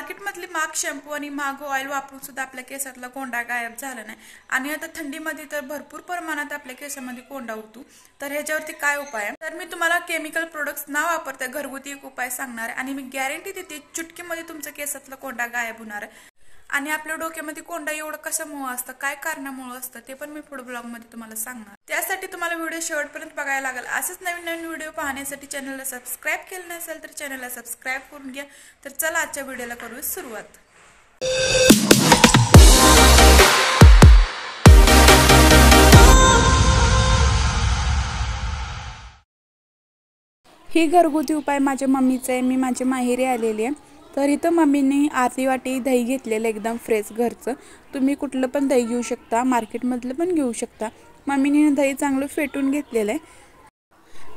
मार्केटमधली महाग शॅम्पू आणि महाग ऑइल वापरून सुद्धा आपल्या केसातला कोंडा गायब झाला नाही आणि आता थंडीमध्ये तर भरपूर प्रमाणात आपल्या केसामध्ये कोंडा होतो। तर ह्याच्यावरती काय उपाय आहे, तर मी तुम्हाला केमिकल प्रोडक्ट्स न वापरता घरगुती एक उपाय सांगणार आहे आणि मी गॅरंटी देते चुटकीमध्ये तुमच्या केसातला कोंडा गायब होणार आहे। आणि आपल्या डोक्यामध्ये कोंडा एवढं कशामुळे असतं, काय कारणामुळे असतं ते पण मी पुढे ब्लॉग मध्ये तुम्हाला सांगणार। त्यासाठी तुम्हाला व्हिडिओ शेवटपर्यंत बघायला लागेल। असेच नवीन नवीन व्हिडिओ पाहण्यासाठी चॅनलला सबस्क्राइब केलं नसेल तर चॅनलला सबस्क्राइब करून घ्या। तर चला आजच्या व्हिडिओला करू सुरुवात। ही घरगुती उपाय माझ्या मम्मीचा आहे। मी माझ्या माहेरी आलेली आहे। तर इथं मम्मीने अर्धी वाटी दही घेतलेलं एकदम फ्रेश घरचं। तुम्ही कुठलं पण दही घेऊ शकता, मार्केटमधलं पण घेऊ शकता। मम्मीने दही चांगलं फेटून घेतलेलं आहे।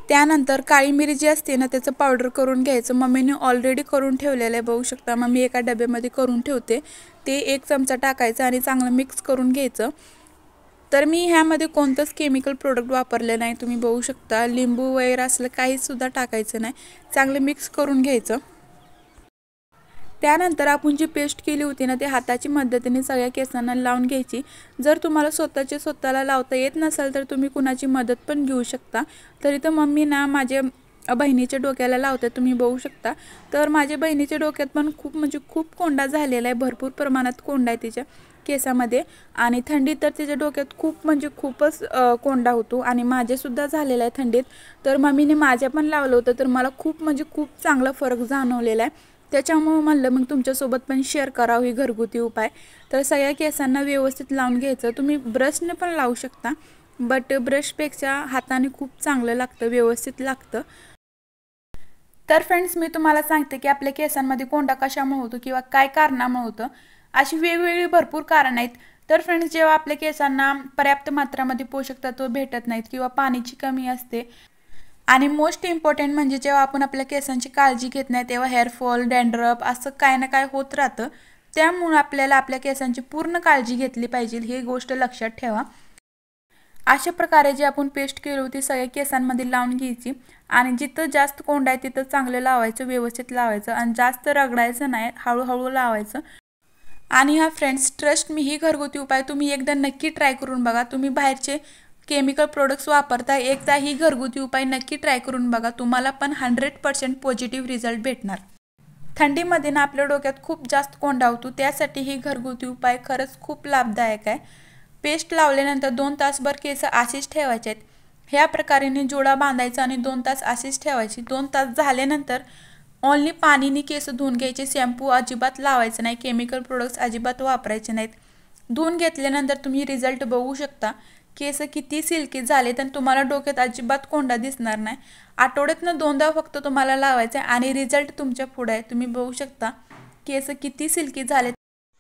त्यानंतर काळी मिरी जी असते ना त्याचं पावडर करून घ्यायचं। मम्मीने ऑलरेडी करून ठेवलेलं आहे, बघू शकता। मम्मी एका डब्यामध्ये करून ठेवते, ते 1 चमचा टाकायचं आणि चांगलं मिक्स करून घ्यायचं। तर मी ह्यामध्ये कोणतंच केमिकल प्रोडक्ट वापरले नाही, तुम्ही बघू शकता। लिंबू वगैरे असलं काही सुद्धा टाकायचं नाही, चांगलं मिक्स करून घ्यायचं। त्यानंतर आपण जी पेस्ट केली होती ना, ते हाताची मदतीने सगळ्या केसांना लावून घ्यायची। जर तुम्हाला स्वतःला लावता येत नसेल तर तुम्ही कुणाची मदत पण घेऊ शकता। तर इथं मम्मी ना माझ्या बहिणीच्या डोक्याला लावते, तुम्ही बघू शकता। तर माझ्या बहिणीच्या डोक्यात पण खूप कोंडा झालेला आहे, भरपूर प्रमाणात कोंडा आहे तिच्या केसामध्ये आणि थंडीत तर तिच्या डोक्यात खूपच कोंडा होतो आणि माझे सुद्धा झालेला आहे थंडीत। तर मम्मीने माझ्या पण लावलं होतं, तर मला खूप चांगला फरक जाणवलेला आहे। त्याच्यामुळे म्हणलं मग तुमच्यासोबत पण शेअर करावं ही घरगुती उपाय। तर सगळ्या केसांना व्यवस्थित लावून घ्यायचं। तुम्ही ब्रशने पण लावू शकता, बट ब्रशपेक्षा हाताने खूप चांगलं लागतं, व्यवस्थित लागतं। तर फ्रेंड्स, मी तुम्हाला सांगते की आपल्या केसांमध्ये कोंडा कशामुळे होतो किंवा काय कारणामुळे होतं। अशी वेगवेगळी भरपूर कारण आहेत। तर फ्रेंड्स, जेव्हा आपल्या केसांना पर्याप्त मात्रामध्ये पोषक तत्व भेटत नाहीत किंवा पाण्याची कमी असते आणि मोस्ट इम्पॉर्टंट म्हणजे जेव्हा आपण आपल्या केसांची काळजी घेत नाही तेव्हा हेअरफॉल, डॅन्ड्रफ असं काय ना काय होत राहतं। त्यामुळे आपल्याला आपल्या केसांची पूर्ण काळजी घेतली पाहिजे, ही गोष्ट लक्षात ठेवा। अशा प्रकारे जी आपण पेस्ट केली होती सगळ्या केसांमध्ये लावून घ्यायची आणि जिथं जास्त कोंडा आहे तिथं चांगलं लावायचं, व्यवस्थित लावायचं आणि जास्त रगडायचं नाही, हळूहळू लावायचं। आणि हा फ्रेंड्स, ट्रस्ट मी, ही घरगुती उपाय तुम्ही एकदा नक्की ट्राय करून बघा। तुम्ही बाहेरचे केमिकल प्रोडक्ट्स वापरता, एकदा ही घरगुती उपाय नक्की ट्राय करून बघा, तुम्हाला पण 100% पॉझिटिव्ह रिझल्ट भेटणार। थंडीमध्ये ना आपल्या डोक्यात खूप जास्त कोंडा होतो, त्यासाठी ही घरगुती उपाय खरंच खूप लाभदायक आहे। पेस्ट लावल्यानंतर 2 तासभर केस अशीच ठेवायचे आहेत। ह्या प्रकारे जोडा बांधायचा आणि 2 तास अशीच ठेवायची। 2 तास झाल्यानंतर ओन्ली पाणीने केस धुवून घ्यायचे, शॅम्पू अजिबात लावायचं नाही, केमिकल प्रोडक्ट्स अजिबात वापरायचे नाहीत। धुवून घेतल्यानंतर तुम्ही रिझल्ट बघू शकता, केस किती सिल्की झाले तर तुम्हाला डोक्यात अजिबात कोंडा दिसणार नाही। आठवड्यातनं 2दा फक्त तुम्हाला लावायचं आणि रिझल्ट तुमच्या पुढे आहे, तुम्ही बघू शकता केस किती सिल्की झाले।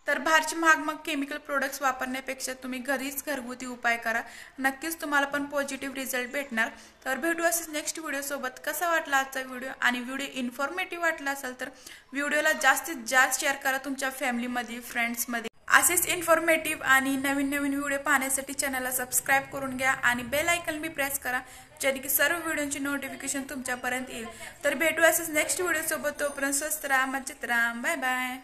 तर बाहेरचे महाग केमिकल प्रोडक्ट्स वापरण्यापेक्षा तुम्ही घरीच घरगुती उपाय करा, नक्कीच तुम्हाला पण पॉझिटिव्ह रिझल्ट भेटणार। तर भेटू असेच नेक्स्ट व्हिडिओ सोबत। कसा वाटला आजचा व्हिडिओ आणि व्हिडिओ इन्फॉर्मेटिव्ह वाटला असेल तर व्हिडिओला जास्तीत जास्त शेअर करा तुमच्या फॅमिलीमध्ये, फ्रेंड्समध्ये। असेच इन्फॉर्मेटिव्ह आणि नवीन व्हिडिओ पाहण्यासाठी चॅनलला सबस्क्राइब करून घ्या आणि बेल आयकॉन भी प्रेस करा, जेणे की सर्व व्हिडिओची नोटिफिकेशन तुमच्यापर्यंत येईल। तर भेटू असेच नेक्स्ट व्हिडिओ सोबत, तोपर्यंत स्वस्त राहा, मजेत राहा, बाय बाय।